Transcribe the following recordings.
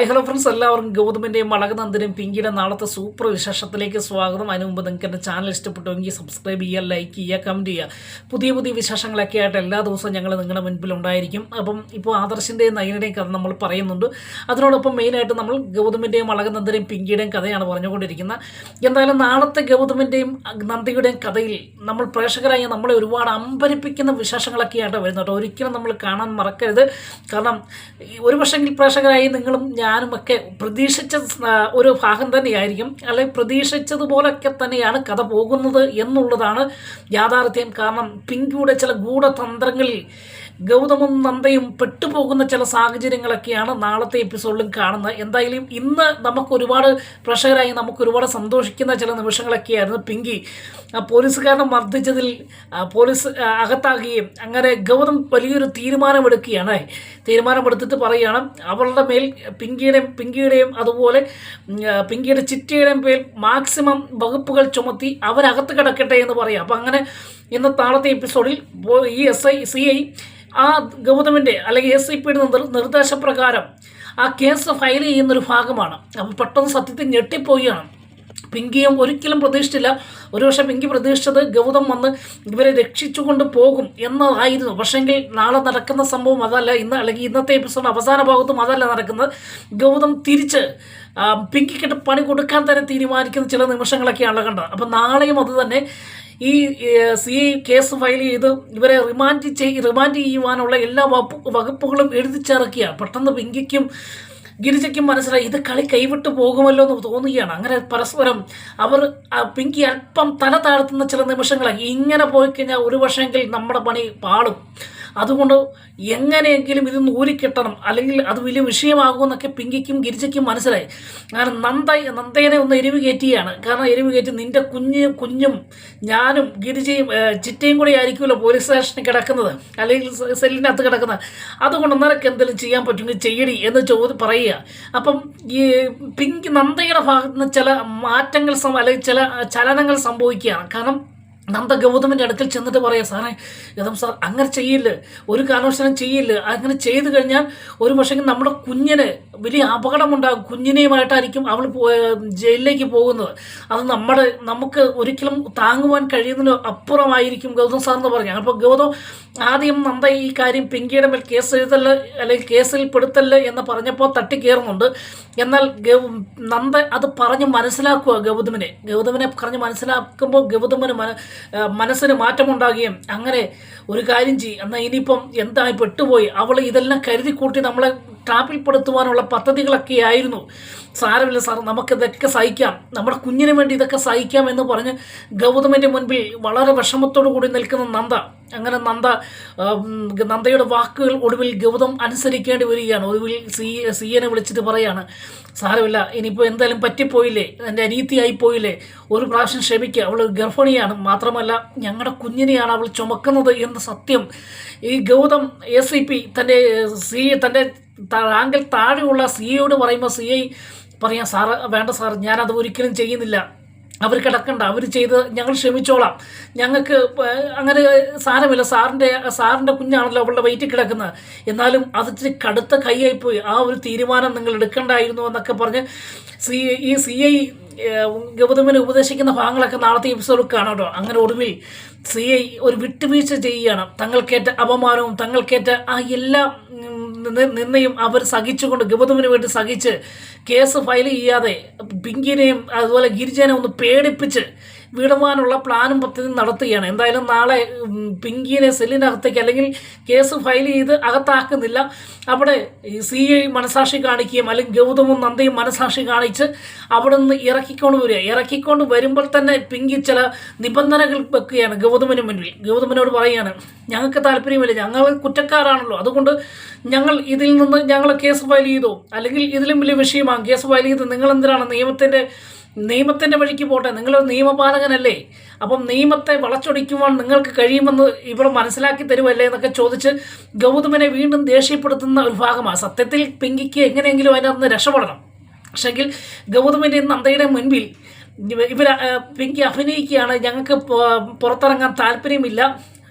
Hello friends, എല്ലാവർക്കും ഗൗതമിൻ്റെയും അളകനന്ദനും പിങ്കിയുടെ നാളത്തെ super വിശേഷത്തിലേക്ക് സ്വാഗതം. അതിന് മുമ്പ് നിങ്ങൾക്ക് എൻ്റെ ചാനൽ ഇഷ്ടപ്പെട്ടുവെങ്കിൽ സബ്സ്ക്രൈബ് ചെയ്യുക, ലൈക്ക് ചെയ്യുക, കമൻറ്റ് ചെയ്യുക. പുതിയ വിശേഷങ്ങളൊക്കെ ആയിട്ട് എല്ലാ ദിവസവും ഞങ്ങൾ നിങ്ങളുടെ മുൻപിൽ ഉണ്ടായിരിക്കും. അപ്പം ഇപ്പോൾ ആദർശിൻ്റെയും നയനയുടെയും കഥ നമ്മൾ പറയുന്നുണ്ട്. അതിനോടൊപ്പം മെയിനായിട്ട് നമ്മൾ ഗൗതമിൻ്റെയും അളകനന്ദനെയും പിങ്കിയുടെയും കഥയാണ് പറഞ്ഞുകൊണ്ടിരിക്കുന്നത്. എന്തായാലും നാളത്തെ ഗൗതമിൻ്റെയും നന്ദിയുടെയും കഥയിൽ നമ്മൾ പ്രേക്ഷകരായി നമ്മളെ ഒരുപാട് അമ്പരിപ്പിക്കുന്ന വിശേഷങ്ങളൊക്കെയായിട്ട് വരുന്നുണ്ട്. ഒരിക്കലും നമ്മൾ കാണാൻ മറക്കരുത്. കാരണം ഒരു പക്ഷെങ്കിൽ പ്രേക്ഷകരായി നിങ്ങളും ഞാനുമൊക്കെ പ്രതീക്ഷിച്ച ഒരു ഭാഗം തന്നെയായിരിക്കും, അല്ലെങ്കിൽ പ്രതീക്ഷിച്ചതുപോലൊക്കെ തന്നെയാണ് കഥ പോകുന്നത് എന്നുള്ളതാണ് യാഥാർത്ഥ്യം. കാരണം പിങ്കിയുടെ ചില ഗൂഢതന്ത്രങ്ങളിൽ ഗൗതമും നന്ദയും പെട്ടുപോകുന്ന ചില സാഹചര്യങ്ങളൊക്കെയാണ് നാളത്തെ എപ്പിസോഡിലും കാണുന്നത്. എന്തായാലും ഇന്ന് നമുക്ക് ഒരുപാട് പ്രേക്ഷകരായി നമുക്ക് ഒരുപാട് സന്തോഷിക്കുന്ന ചില നിമിഷങ്ങളൊക്കെയായിരുന്നു. പിങ്കി പോലീസുകാരനെ മർദ്ദിച്ചതിൽ പോലീസ് അകത്താകുകയും അങ്ങനെ ഗൗതം വലിയൊരു തീരുമാനമെടുത്തിട്ട് പറയുകയാണ് അവളുടെ മേൽ പിങ്കിയുടെയും അതുപോലെ പിങ്കിയുടെ ചിറ്റയുടെയും പേരിൽ മാക്സിമം വകുപ്പുകൾ ചുമത്തി അവരകത്ത് കിടക്കട്ടെ എന്ന് പറയാം. അപ്പം അങ്ങനെ ഇന്ന് നാളത്തെ എപ്പിസോഡിൽ ഈ CI ആ ഗൗതമിൻ്റെ അല്ലെങ്കിൽ SIPയുടെ നിർദ്ദേശപ്രകാരം ആ കേസ് ഫയൽ ചെയ്യുന്നൊരു ഭാഗമാണ്. അപ്പം പെട്ടെന്ന് സത്യത്തിൽ ഞെട്ടിപ്പോവുകയാണ്. പിങ്കിയും ഒരിക്കലും പ്രതീക്ഷിച്ചില്ല. ഒരുപക്ഷെ പിങ്കി പ്രതീക്ഷിച്ചത് ഗൗതം വന്ന് ഇവരെ രക്ഷിച്ചുകൊണ്ട് പോകും എന്നതായിരുന്നു. പക്ഷേങ്കിൽ നാളെ നടക്കുന്ന സംഭവം അതല്ല. അല്ലെങ്കിൽ ഇന്നത്തെ എപ്പിസോഡ് അവസാന ഭാഗത്തും അതല്ല നടക്കുന്നത്. ഗൗതം തിരിച്ച് പിങ്കിക്കിട്ട് പണി കൊടുക്കാൻ തന്നെ തീരുമാനിക്കുന്ന ചില നിമിഷങ്ങളൊക്കെയാണ് കണ്ടത്. അപ്പം നാളെയും അത് തന്നെ ഈ CI കേസ് ഫയൽ ചെയ്ത് ഇവരെ റിമാൻഡ് ചെയ്യുവാനുള്ള എല്ലാ വകുപ്പുകളും എഴുതി ചേർക്കുകയാണ്. പെട്ടെന്ന് പിങ്കിക്കും ഗിരിജയ്ക്കും മനസ്സിലായി ഇത് കളി കൈവിട്ട് പോകുമല്ലോ എന്ന് തോന്നുകയാണ്. അങ്ങനെ പരസ്പരം അവർ പിങ്കി അല്പം തല താഴ്ത്തുന്ന ചില നിമിഷങ്ങളായി. ഇങ്ങനെ പോയി കഴിഞ്ഞാൽ ഒരു പക്ഷേങ്കിൽ നമ്മുടെ പണി പാളും. അതുകൊണ്ട് എങ്ങനെയെങ്കിലും ഇത് ഊരിക്കിട്ടണം, അല്ലെങ്കിൽ അത് വലിയ വിഷയമാകുമെന്നൊക്കെ പിങ്കിക്കും ഗിരിജയ്ക്കും മനസ്സിലായി. കാരണം നന്ദയെ ഒന്ന് എരിവ് കയറ്റുകയാണ്. കാരണം എരിവ് കയറ്റി നിൻ്റെ കുഞ്ഞും ഞാനും ഗിരിജയും ചിറ്റയും കൂടെ ആയിരിക്കുമല്ലോ പോലീസ് സ്റ്റേഷനിൽ കിടക്കുന്നത്, അല്ലെങ്കിൽ സെല്ലിനകത്ത് കിടക്കുന്നത്. അതുകൊണ്ട് നിനക്ക് എന്തെങ്കിലും ചെയ്യാൻ പറ്റുമെങ്കിൽ ചെയ്യടി എന്ന് പറയുക. അപ്പം ഈ നന്ദയുടെ ഭാഗത്ത് നിന്ന് ചില മാറ്റങ്ങൾ അല്ലെങ്കിൽ ചില ചലനങ്ങൾ സംഭവിക്കുകയാണ്. കാരണം നന്ദ ഗൗതമിൻ്റെ അടുക്കൽ ചെന്നിട്ട് പറയാം, സാറേ ഗൗതം സാർ അങ്ങനെ ചെയ്യില്ല, ഒരു കാരണവശാലും ചെയ്യില്ല. അങ്ങനെ ചെയ്തു കഴിഞ്ഞാൽ ഒരു പക്ഷേ നമ്മുടെ കുഞ്ഞിന് വലിയ അപകടമുണ്ടാകും. കുഞ്ഞിനെയുമായിട്ടായിരിക്കും അവൾ ജയിലിലേക്ക് പോകുന്നത്. അത് നമുക്ക് ഒരിക്കലും താങ്ങുവാൻ കഴിയുന്നതിന് അപ്പുറമായിരിക്കും ഗൗതം സാർ എന്ന് പറഞ്ഞു. അപ്പോൾ ഗൗതം ആദ്യം നന്ദ ഈ കാര്യം പിങ്കിയുടെ മേൽ കേസ് എഴുതല്ല അല്ലെങ്കിൽ കേസിൽ പെടുത്തല്ല എന്ന് പറഞ്ഞപ്പോൾ തട്ടിക്കയറുന്നുണ്ട്. എന്നാൽ നന്ദ അത് പറഞ്ഞ് മനസ്സിലാക്കുക ഗൗതമിനെ പറഞ്ഞ് മനസ്സിലാക്കുമ്പോൾ ഗൗതമിന് മനസ്സിന് മാറ്റമുണ്ടാകുകയും അങ്ങനെ ഒരു കാര്യം ചെയ്യും, എന്നാൽ ഇനിയിപ്പം എന്തായി പെട്ടുപോയി, അവൾ ഇതെല്ലാം കരുതി കൂട്ടി നമ്മളെ ട്രാപ്പിൽപ്പെടുത്തുവാനുള്ള പദ്ധതികളൊക്കെ ആയിരുന്നു. സാരമില്ല സാർ, നമുക്കിതൊക്കെ സഹിക്കാം, നമ്മുടെ കുഞ്ഞിന് വേണ്ടി ഇതൊക്കെ സഹിക്കാം എന്ന് പറഞ്ഞ് ഗൗതമിൻ്റെ മുൻപിൽ വളരെ വിഷമത്തോടു കൂടി നിൽക്കുന്ന നന്ദ. അങ്ങനെ നന്ദയുടെ വാക്കുകൾ ഒടുവിൽ ഗൗതം അനുസരിക്കേണ്ടി വരികയാണ്. ഒടുവിൽ CIനെ വിളിച്ചിട്ട് പറയാണ്, സാരമില്ല, ഇനിയിപ്പോൾ എന്തായാലും പറ്റിപ്പോയില്ലേ, എൻ്റെ അനീതിയായി പോയില്ലേ, ഒരു പ്രാവശ്യം ക്ഷമിക്കുക, അവൾ ഗർഭിണിയാണ്, മാത്രമല്ല ഞങ്ങളുടെ കുഞ്ഞിനെയാണ് അവൾ ചുമക്കുന്നത് എന്ന സത്യം ഈ ഗൗതം SIP തൻ്റെ റാങ്കിൽ താഴെയുള്ള CIയോട് പറയുമ്പോൾ CI പറയാം, സാറ് വേണ്ട സാർ, ഞാനത് ഒരിക്കലും ചെയ്യുന്നില്ല, അവർ കിടക്കണ്ട, അവർ ചെയ്ത് ഞങ്ങൾ ക്ഷമിച്ചോളാം, ഞങ്ങൾക്ക് അങ്ങനെ സാരമില്ല, സാറിൻ്റെ കുഞ്ഞാണല്ലോ അവളുടെ വയറ്റിൽ കിടക്കുന്നത്, എന്നാലും അത് ഇച്ചിരി കടുത്ത കൈയായിപ്പോയി, ആ ഒരു തീരുമാനം നിങ്ങൾ എടുക്കണ്ടായിരുന്നു എന്നൊക്കെ പറഞ്ഞ് CI ഗൗതമിനെ ഉപദേശിക്കുന്ന ഭാഗങ്ങളൊക്കെ നാളത്തെ എപ്പിസോഡിൽ കാണാം കേട്ടോ. അങ്ങനെ ഒടുവിൽ CI ഒരു വിട്ടുവീഴ്ച ചെയ്യുകയാണ്. തങ്ങൾക്കേറ്റ അപമാനവും തങ്ങൾക്കേറ്റ ആ എല്ലാ നിന്നയും അവർ സഹിച്ചുകൊണ്ട് ഗൗതമിന് വേണ്ടി സഹിച്ച് കേസ് ഫയൽ ചെയ്യാതെ പിങ്കിനെയും അതുപോലെ ഗിരിജനെ ഒന്ന് പേടിപ്പിച്ച് വിടുവാനുള്ള പ്ലാനും പദ്ധതി നടത്തുകയാണ്. എന്തായാലും നാളെ പിങ്കിനെ സെല്ലിനകത്തേക്ക് അല്ലെങ്കിൽ കേസ് ഫയൽ ചെയ്ത് അകത്താക്കുന്നില്ല, അവിടെ CI മനസാക്ഷി കാണിക്കുകയും അല്ലെങ്കിൽ ഗൗതമും നന്ദയും മനസാക്ഷി കാണിച്ച് അവിടെ നിന്ന് ഇറക്കിക്കൊണ്ട് വരുമ്പോൾ തന്നെ പിങ്കി ചില നിബന്ധനകൾ വെക്കുകയാണ് ഗൗതമിന് മുന്നിൽ. ഗൗതമിനോട് പറയുകയാണ്, ഞങ്ങൾക്ക് താല്പര്യമില്ല, ഞങ്ങൾ കുറ്റക്കാരാണല്ലോ, അതുകൊണ്ട് ഇതിൽ നിന്ന് ഞങ്ങൾ കേസ് ഫയൽ ചെയ്തോ, അല്ലെങ്കിൽ ഇതിലും വലിയ വിഷയമാണ് കേസ് ഫയൽ ചെയ്ത് നിങ്ങളെന്തിനാണ് നിയമത്തിൻ്റെ വഴിക്ക് പോട്ടെ, നിങ്ങളൊരു നിയമപാലകനല്ലേ, അപ്പം നിയമത്തെ വളച്ചൊടിക്കുവാൻ നിങ്ങൾക്ക് കഴിയുമെന്ന് ഇവിടെ മനസ്സിലാക്കി തരുമല്ലേ എന്നൊക്കെ ചോദിച്ച് ഗൗതമിനെ വീണ്ടും ദേഷ്യപ്പെടുത്തുന്ന ഒരു ഭാഗമാണ്. സത്യത്തിൽ പിങ്കിക്ക് എങ്ങനെയെങ്കിലും അതിനകത്ത് രക്ഷപ്പെടണം. പക്ഷെങ്കിൽ ഗൗതമിൻ്റെ നന്ദയുടെ മുൻപിൽ പിങ്കി അഭിനയിക്കുകയാണ്, ഞങ്ങൾക്ക് പുറത്തിറങ്ങാൻ താല്പര്യമില്ല,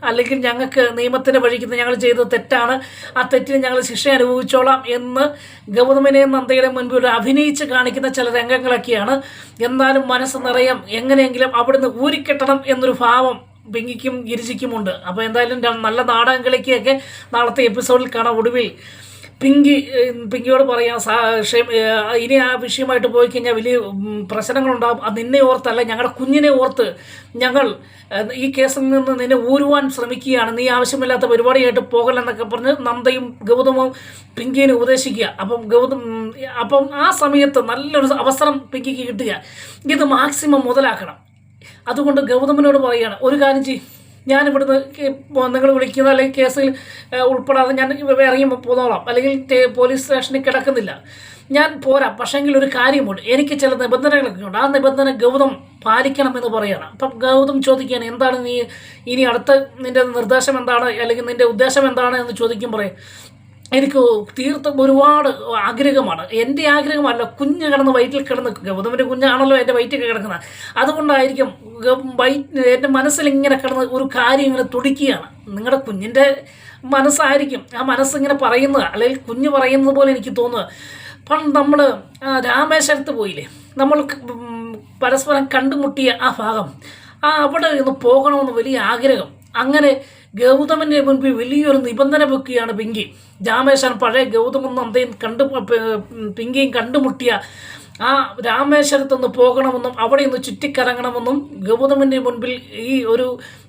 അല്ലെങ്കിൽ ഞങ്ങൾക്ക് നിയമത്തിൻ്റെ വഴിക്ക് ഞങ്ങൾ ചെയ്തത് തെറ്റാണ്, ആ തെറ്റിന് ഞങ്ങൾ ശിക്ഷ അനുഭവിച്ചോളാം എന്ന് ഗൗതമിനെയും നന്ദയുടെ മുൻപിൽ ഒരു അഭിനയിച്ച് കാണിക്കുന്ന ചില രംഗങ്ങളൊക്കെയാണ്. എന്നാലും മനസ്സ് നിറയാം എങ്ങനെയെങ്കിലും അവിടുന്ന് ഊരിക്കെട്ടണം എന്നൊരു ഭാവം പിങ്കിക്കും ഗിരിജയ്ക്കുമുണ്ട്. അപ്പോൾ എന്തായാലും നല്ല നാടകം കളിക്കുകയൊക്കെ നാളത്തെ എപ്പിസോഡിൽ കാണാം. ഒടുവിൽ പിങ്കിയോട് പറയാം, ഇനി ആ വിഷയമായിട്ട് പോയി കഴിഞ്ഞാൽ വലിയ പ്രശ്നങ്ങളുണ്ടാകും, അത് നിന്നെ ഓർത്തല്ല ഞങ്ങളുടെ കുഞ്ഞിനെ ഓർത്ത് ഞങ്ങൾ ഈ കേസിൽ നിന്ന് നിന്നെ ഊരുവാൻ ശ്രമിക്കുകയാണ്, നീ ആവശ്യമില്ലാത്ത പരിപാടിയായിട്ട് പോകലെന്നൊക്കെ പറഞ്ഞ് നന്ദയും ഗൗതമും പിങ്കിയെ ഉപദേശിക്കുക. അപ്പം ആ സമയത്ത് നല്ലൊരു അവസരം പിങ്കിക്ക് കിട്ടുക, ഇത് മാക്സിമം മുതലാക്കണം. അതുകൊണ്ട് ഗൗതമിനോട് പറയുകയാണ്, ഒരു കാര്യം ചെയ്യും, ഞാനിവിടുന്ന് നിങ്ങൾ വിളിക്കുന്ന അല്ലെങ്കിൽ കേസിൽ ഉൾപ്പെടാതെ ഞാൻ ഇറങ്ങി പോന്നോളാം, അല്ലെങ്കിൽ പോലീസ് സ്റ്റേഷനിൽ കിടക്കുന്നില്ല, ഞാൻ പോരാം. പക്ഷേങ്കിൽ ഒരു കാര്യമുണ്ട്, എനിക്ക് ചില നിബന്ധനകളൊക്കെ ഉണ്ട്, ആ നിബന്ധന ഗൗതം പാലിക്കണമെന്ന് പറയുകയാണ്. അപ്പം ഗൗതം ചോദിക്കുകയാണ്, എന്താണ് നീ ഇനി അടുത്ത നിൻ്റെ നിർദ്ദേശം എന്താണ്, അല്ലെങ്കിൽ നിൻ്റെ ഉദ്ദേശം എന്താണ് എന്ന് ചോദിക്കുമ്പോൾ എനിക്ക് തീർത്തും ഒരുപാട് ആഗ്രഹമാണ്. എൻ്റെ ആഗ്രഹമല്ല, കുഞ്ഞ് കിടന്ന് വയറ്റിൽ കിടന്ന്, ഗൗതമിൻ്റെ കുഞ്ഞാണല്ലോ എൻ്റെ വയറ്റിൽ കിടക്കുന്നത്, അതുകൊണ്ടായിരിക്കും എൻ്റെ മനസ്സിലിങ്ങനെ കിടന്ന് ഒരു കാര്യം ഇങ്ങനെ തുടിക്കുകയാണ്. നിങ്ങളുടെ കുഞ്ഞിൻ്റെ മനസ്സായിരിക്കും ആ മനസ്സിങ്ങനെ പറയുന്നത്, അല്ലെങ്കിൽ കുഞ്ഞ് പറയുന്നത് പോലെ എനിക്ക് തോന്നുന്നത്. അപ്പം നമ്മൾ രാമേശ്വരത്ത് പോയില്ലേ, നമ്മൾ പരസ്പരം കണ്ടുമുട്ടിയ ആ ഭാഗം, അവിടെ ഒന്ന് പോകണമെന്ന് വലിയ ആഗ്രഹം. അങ്ങനെ ഗൗതമിൻ്റെ മുൻപിൽ വലിയൊരു നിബന്ധന വെക്കുകയാണ് പിങ്കി. രാമേശ്വരം പഴയ ഗൗതമും നന്ദയും പിങ്കിയും കണ്ടുമുട്ടിയ ആ രാമേശ്വരത്തൊന്ന് പോകണമെന്നും അവിടെ ഒന്ന് ചുറ്റിക്കറങ്ങണമെന്നും ഗൗതമിൻ്റെ മുൻപിൽ ഈ ഒരു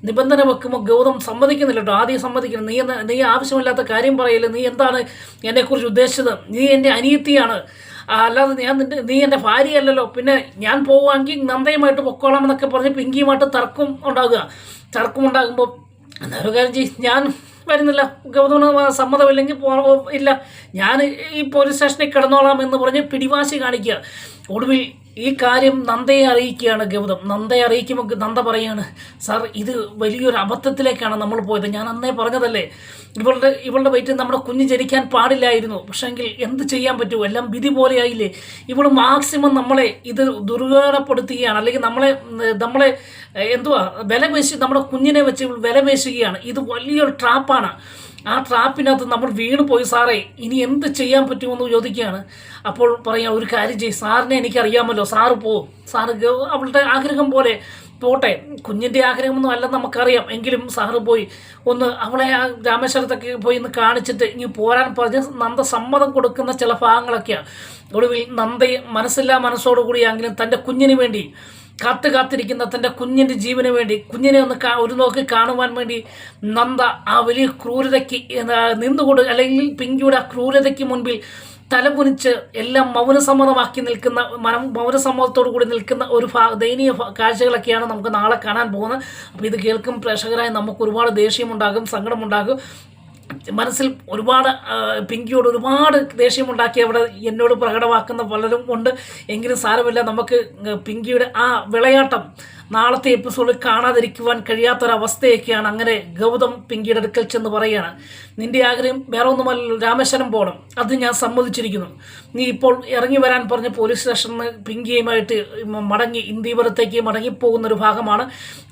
നിബന്ധന വെക്കുമ്പോൾ ഗൗതം സമ്മതിക്കുന്നില്ല കേട്ടോ. ആദ്യം സമ്മതിക്കണം, നീ ആവശ്യമില്ലാത്ത കാര്യം പറയില്ല, നീ എന്താണ് എന്നെക്കുറിച്ച് ഉദ്ദേശിച്ചത്, നീ എൻ്റെ അനിയത്തിയാണ്, അല്ലാതെ നീ എൻ്റെ ഭാര്യയല്ലല്ലോ, പിന്നെ ഞാൻ പോവുകയാണെങ്കിൽ നന്ദയുമായിട്ട് പൊക്കോളാം എന്നൊക്കെ പറഞ്ഞ് പിങ്കിയുമായിട്ട് തർക്കമുണ്ടാകുമ്പോൾ എന്നൊരു കാര്യം ചെയ്യും, ഞാൻ വരുന്നില്ല, ഗൗതമിന് സമ്മതമില്ലെങ്കിൽ ഇല്ല, ഞാൻ ഈ പോലീസ് സ്റ്റേഷനിൽ കിടന്നോളാം എന്ന് പറഞ്ഞ് പിടിവാശി കാണിക്കുക. ഒടുവിൽ ഈ കാര്യം നന്ദയെ അറിയിക്കുകയാണ് ഗൗതം. നന്ദയെ അറിയിക്കുമ്പോൾ നന്ദ പറയുകയാണ്, സാർ ഇത് വലിയൊരു അബദ്ധത്തിലേക്കാണ് നമ്മൾ പോയത്, ഞാൻ അന്നേ പറഞ്ഞതല്ലേ, ഇവളുടെ വയറ്റിൽ നമ്മുടെ കുഞ്ഞ് ജനിക്കാൻ പാടില്ലായിരുന്നു, പക്ഷേങ്കിൽ എന്ത് ചെയ്യാൻ പറ്റുമോ, എല്ലാം വിധി പോലെയായില്ലേ, ഇവൾ മാക്സിമം നമ്മളെ ഇത് ദുർബലപ്പെടുത്തുകയാണ്, അല്ലെങ്കിൽ നമ്മളെ നമ്മുടെ കുഞ്ഞിനെ വെച്ച് വില പേശുകയാണ്, ഇത് വലിയൊരു ട്രാപ്പാണ്, ആ ട്രാപ്പിനകത്ത് നമ്മൾ വീണ് പോയി സാറേ, ഇനി എന്ത് ചെയ്യാൻ പറ്റുമെന്ന് ചോദിക്കുകയാണ്. അപ്പോൾ പറയാം, ഒരു കാര്യം ചെയ്യും, സാറിനെ എനിക്കറിയാമല്ലോ, സാറ് പോവും, സാറ് അവളുടെ ആഗ്രഹം പോലെ പോട്ടെ, കുഞ്ഞിൻ്റെ ആഗ്രഹമൊന്നും അല്ലെന്ന് നമുക്കറിയാം, എങ്കിലും സാറ് പോയി ഒന്ന് അവളെ ആ രാമേശ്വരത്തൊക്കെ പോയി ഒന്ന് കാണിച്ചിട്ട് ഇനി പോരാൻ പറഞ്ഞ് നന്ദ സമ്മതം കൊടുക്കുന്ന ചില ഭാഗങ്ങളൊക്കെയാണ്. ഒടുവിൽ നന്ദയെ മനസ്സോടുകൂടിയാണെങ്കിലും തൻ്റെ കുഞ്ഞിന് വേണ്ടി കാത്തിരിക്കുന്ന തൻ്റെ കുഞ്ഞിൻ്റെ ജീവന് വേണ്ടി, കുഞ്ഞിനെ ഒന്ന് ഒരു നോക്കി കാണുവാൻ വേണ്ടി നന്ദ ആ വലിയ ക്രൂരതയ്ക്ക് നിന്നുകൊണ്ട്, അല്ലെങ്കിൽ പിങ്കിയുടെ ആ ക്രൂരതയ്ക്ക് മുൻപിൽ തലകുനിച്ച് എല്ലാം മൗനസമ്മതമാക്കി നിൽക്കുന്ന, മൗനസമ്മതത്തോടു കൂടി നിൽക്കുന്ന ഒരു ദയനീയ കാഴ്ചകളൊക്കെയാണ് നമുക്ക് നാളെ കാണാൻ പോകുന്നത്. അപ്പോൾ ഇത് കേൾക്കും പ്രേക്ഷകരായി നമുക്ക് ഒരുപാട് ദേഷ്യമുണ്ടാകും, സങ്കടമുണ്ടാകും, മനസ്സിൽ ഒരുപാട് പിങ്കിയോട് ഒരുപാട് ദേഷ്യമുണ്ടാക്കി അവിടെ എന്നോട് പ്രകടമാക്കുന്ന പലരും ഉണ്ട്. എങ്കിലും സാരമില്ല, നമുക്ക് പിങ്കിയുടെ ആ വിളയാട്ടം നാളത്തെ എപ്പിസോഡിൽ കാണാതിരിക്കുവാൻ കഴിയാത്തൊരവസ്ഥയൊക്കെയാണ്. അങ്ങനെ ഗൗതം പിങ്കിയുടെ അടുക്കൽ ചെന്ന് പറയുകയാണ്, നിൻ്റെ ആഗ്രഹം വേറെ ഒന്നുമല്ലല്ലോ, രാമേശ്വരം പോകണം, അത് ഞാൻ സമ്മതിച്ചിരിക്കുന്നു, നീ ഇപ്പോൾ ഇറങ്ങി വരാൻ പറഞ്ഞ് പോലീസ് സ്റ്റേഷനിൽ പിങ്കിയുമായിട്ട് ഇന്ദീപുരത്തേക്ക് മടങ്ങിപ്പോകുന്നൊരു ഭാഗമാണ്.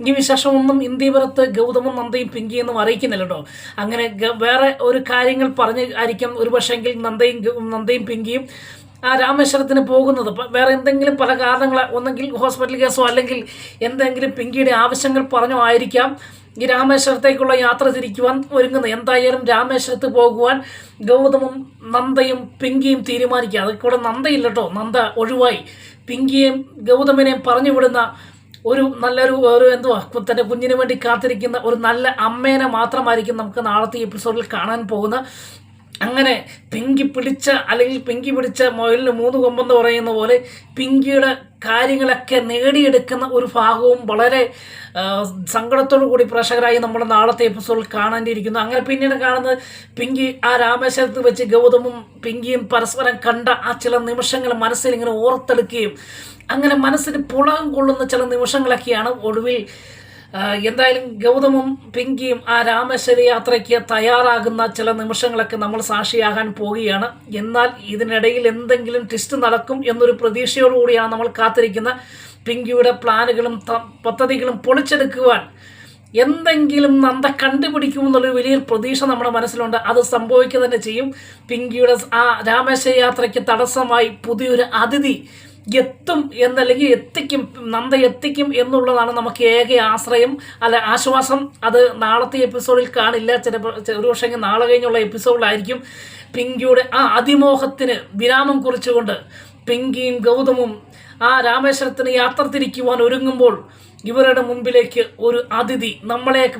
ഈ വിശേഷമൊന്നും ഇന്ദീപുരത്ത് ഗൗതമും നന്ദയും പിങ്കിയൊന്നും അറിയിക്കുന്നില്ല കേട്ടോ. അങ്ങനെ വേറെ ഒരു കാര്യങ്ങൾ പറഞ്ഞ് ആയിരിക്കും ഒരു പക്ഷേങ്കിൽ നന്ദയും പിങ്കിയും ആ രാമേശ്വരത്തിന് പോകുന്നത്. വേറെ എന്തെങ്കിലും പല കാരണങ്ങൾ, ഒന്നെങ്കിൽ ഹോസ്പിറ്റൽ കേസോ അല്ലെങ്കിൽ എന്തെങ്കിലും പിങ്കിയുടെ ആവശ്യങ്ങൾ പറഞ്ഞോ ആയിരിക്കാം ഈ രാമേശ്വരത്തേക്കുള്ള യാത്ര തിരിക്കുവാൻ ഒരുങ്ങുന്നത്. എന്തായാലും രാമേശ്വരത്ത് പോകുവാൻ ഗൗതമും നന്ദയും പിങ്കിയും തീരുമാനിക്കുക. അതിൽക്കൂടെ നന്ദയില്ല കേട്ടോ, നന്ദ ഒഴിവായി. പിങ്കിയെയും ഗൗതമിനെയും പറഞ്ഞു വിടുന്ന നല്ലൊരു തൻ്റെ കുഞ്ഞിന് വേണ്ടി കാത്തിരിക്കുന്ന ഒരു നല്ല അമ്മേനെ മാത്രമായിരിക്കും നമുക്ക് നാളത്തെ എപ്പിസോഡിൽ കാണാൻ പോകുന്ന. അങ്ങനെ പിങ്കി പിടിച്ച മുയലിന് 3 കൊമ്പെന്ന് പറയുന്ന പോലെ പിങ്കിയുടെ കാര്യങ്ങളൊക്കെ നേടിയെടുക്കുന്ന ഒരു ഭാഗവും വളരെ സങ്കടത്തോടു കൂടി പ്രേക്ഷകരായി നമ്മുടെ നാളത്തെ എപ്പിസോഡിൽ കാണേണ്ടിയിരിക്കുന്നു. അങ്ങനെ പിന്നീട് കാണുന്നത് പിങ്കി ആ രാമേശ്വരത്ത് വെച്ച് ഗൗതമും പിങ്കിയും പരസ്പരം കണ്ട ആ ചില നിമിഷങ്ങൾ മനസ്സിൽ ഇങ്ങനെ ഓർത്തെടുക്കുകയും അങ്ങനെ മനസ്സിന് പുളകം കൊള്ളുന്ന ചില നിമിഷങ്ങളൊക്കെയാണ്. ഒടുവിൽ എന്തായാലും ഗൗതമും പിങ്കിയും ആ രാമേശ്വര യാത്രയ്ക്ക് തയ്യാറാകുന്ന ചില നിമിഷങ്ങളൊക്കെ നമ്മൾ സാക്ഷിയാകാൻ പോവുകയാണ്. എന്നാൽ ഇതിനിടയിൽ എന്തെങ്കിലും ട്വിസ്റ്റ് നടക്കും എന്നൊരു പ്രതീക്ഷയോടുകൂടിയാണ് നമ്മൾ കാത്തിരിക്കുന്ന. പിങ്കിയുടെ പ്ലാനുകളും പദ്ധതികളും പൊളിച്ചെടുക്കുവാൻ എന്തെങ്കിലും നന്ദ കണ്ടുപിടിക്കുമെന്നുള്ളൊരു വലിയൊരു പ്രതീക്ഷ നമ്മുടെ മനസ്സിലുണ്ട്. അത് സംഭവിക്കുക തന്നെ ചെയ്യും. പിങ്കിയുടെ ആ രാമേശ്വര യാത്രയ്ക്ക് തടസ്സമായി പുതിയൊരു അതിഥി എത്തും എന്നല്ലെങ്കിൽ നന്ദ എത്തിക്കും എന്നുള്ളതാണ് നമുക്ക് ഏക ആശ്രയം, അല്ല ആശ്വാസം. അത് നാളത്തെ എപ്പിസോഡിൽ കാണില്ല, ചിലപ്പോൾ ഒരു പക്ഷേ നാളെ കഴിഞ്ഞുള്ള എപ്പിസോഡിലായിരിക്കും. പിങ്കിയുടെ ആ അതിമോഹത്തിന് വിരാമം കുറിച്ചുകൊണ്ട് പിങ്കിയും ഗൗതമും ആ രാമേശ്വരത്തിന് യാത്ര തിരിക്കുവാൻ ഒരുങ്ങുമ്പോൾ ഇവരുടെ മുമ്പിലേക്ക് ഒരു അതിഥി,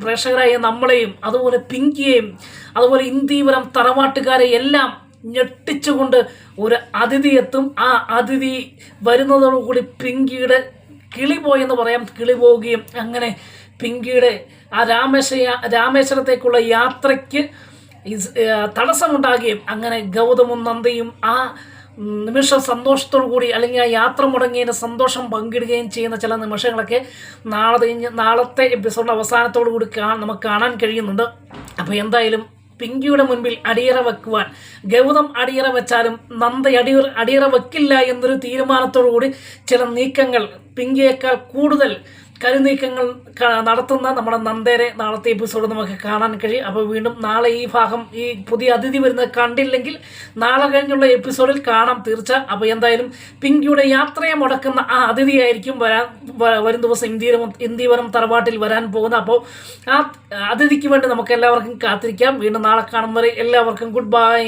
പ്രേക്ഷകരായ നമ്മളെയും അതുപോലെ പിങ്കിയെയും അതുപോലെ ഇന്ദീവരം തറവാട്ടുകാരെ എല്ലാം ഞെട്ടിച്ചുകൊണ്ട് ഒരു അതിഥി എത്തും. ആ അതിഥി വരുന്നതോടുകൂടി പിങ്കിയുടെ കിളി പോയെന്ന് പറയാം, കിളി പോവുകയും അങ്ങനെ പിങ്കിയുടെ ആ രാമേശ്വരത്തേക്കുള്ള യാത്രയ്ക്ക് തടസ്സമുണ്ടാകുകയും അങ്ങനെ ഗൗതമും നന്ദയും ആ നിമിഷം സന്തോഷത്തോടു കൂടി അല്ലെങ്കിൽ ആ യാത്ര മുടങ്ങിയതിന് സന്തോഷം പങ്കിടുകയും ചെയ്യുന്ന ചില നിമിഷങ്ങളൊക്കെ നാളത്തെ എപ്പിസോഡിൻ്റെ അവസാനത്തോടു കൂടി നമുക്ക് കാണാൻ കഴിയുന്നുണ്ട്. അപ്പോൾ എന്തായാലും പിങ്കിയുടെ മുൻപിൽ അടിയറ വെക്കുവാൻ ഗൗതം അടിയറ വെച്ചാലും നന്ദ അടിയറ വെക്കില്ല എന്നൊരു തീരുമാനത്തോടു കൂടി ചില നീക്കങ്ങൾ, പിങ്കിയേക്കാൾ കൂടുതൽ കരുനീക്കങ്ങൾ നടത്തുന്ന നമ്മുടെ നന്ദേരെ നാളത്തെ എപ്പിസോഡ് നമുക്ക് കാണാൻ കഴിയും. അപ്പോൾ വീണ്ടും നാളെ ഈ ഭാഗം, ഈ പുതിയ അതിഥി വരുന്നത് കണ്ടില്ലെങ്കിൽ നാളെ കഴിഞ്ഞുള്ള എപ്പിസോഡിൽ കാണാം തീർച്ച. അപ്പോൾ എന്തായാലും പിങ്കിയുടെ യാത്രയെ മുടക്കുന്ന ആ അതിഥിയായിരിക്കും വരും ദിവസം ഇന്ദീവരം തറവാട്ടിൽ വരാൻ പോകുന്നത്. അപ്പോൾ ആ അതിഥിക്ക് വേണ്ടി നമുക്ക് എല്ലാവർക്കും കാത്തിരിക്കാം. വീണ്ടും നാളെ കാണും വരെ എല്ലാവർക്കും ഗുഡ് ബൈ.